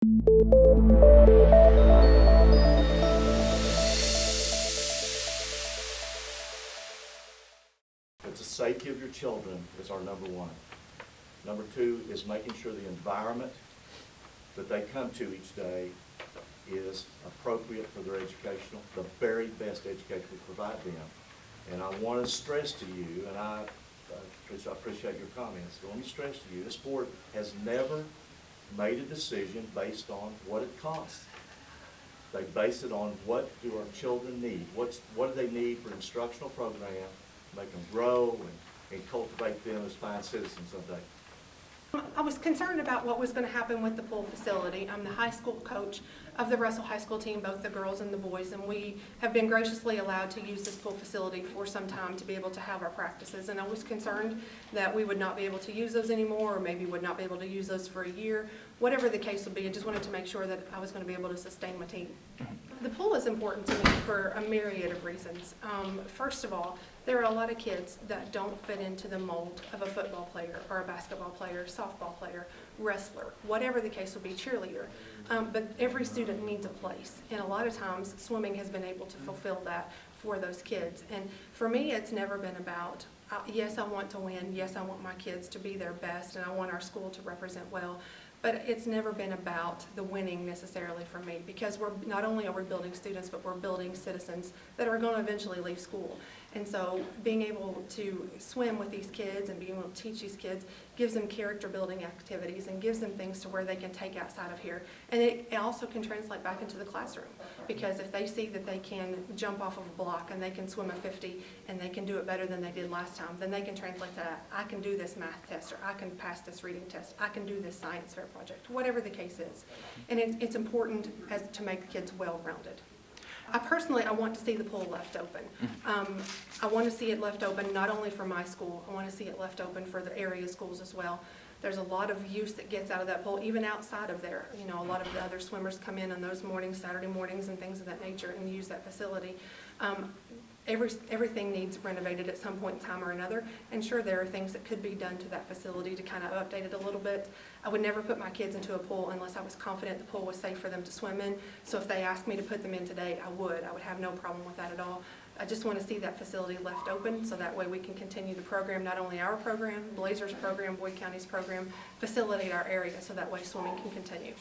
But the safety of your children is our number one. Number two is making sure the environment that they come to each day is appropriate for their educational, the very best education we provide them. And I want to stress to you, and I appreciate your comments, but let me stress to you, this board has never made a decision based on what it costs. They base it on what do our children need, what do they need for instructional program, make them grow and cultivate them as fine citizens someday. I was concerned about what was going to happen with the pool facility. I'm the high school coach of the Russell High School team, both the girls and the boys, and we have been graciously allowed to use this pool facility for some time to be able to have our practices. And I was concerned that we would not be able to use those anymore, or maybe would not be able to use those for a year. Whatever the case would be, I just wanted to make sure that I was going to be able to sustain my team. The pool is important to me for a myriad of reasons. First of all, there are a lot of kids that don't fit into the mold of a football player or a basketball player, softball player, wrestler, whatever the case would be, cheerleader. But every student needs a place, and a lot of times swimming has been able to fulfill that for those kids. And for me, it's never been about, yes, I want to win, yes, I want my kids to be their best, and I want our school to represent well. But it's never been about the winning necessarily for me, because we're not only are we building students, but we're building citizens that are going to eventually leave school. And so being able to swim with these kids and being able to teach these kids gives them character building activities and gives them things to where they can take outside of here. And it also can translate back into the classroom, because if they see that they can jump off of a block and they can swim a 50 and they can do it better than they did last time, then they can translate that. I can do this math test, or I can pass this reading test, I can do this science fair project, whatever the case is. And it's important to make the kids well-rounded. I want to see the pool left open. I want to see it left open not only for my school, I want to see it left open for the area schools as well. There's a lot of use that gets out of that pool, even outside of there. You know, a lot of the other swimmers come in on those mornings, Saturday mornings and things of that nature, and use that facility. Everything needs renovated at some point in time or another, and sure, there are things that could be done to that facility to kind of update it a little bit. I would never put my kids into a pool unless I was confident the pool was safe for them to swim in. So if they asked me to put them in today, I would have no problem with that at all. I just want to see that facility left open, so that way we can continue the program, not only our program, Blazers program, Boyd County's program, facilitate our area, so that way swimming can continue.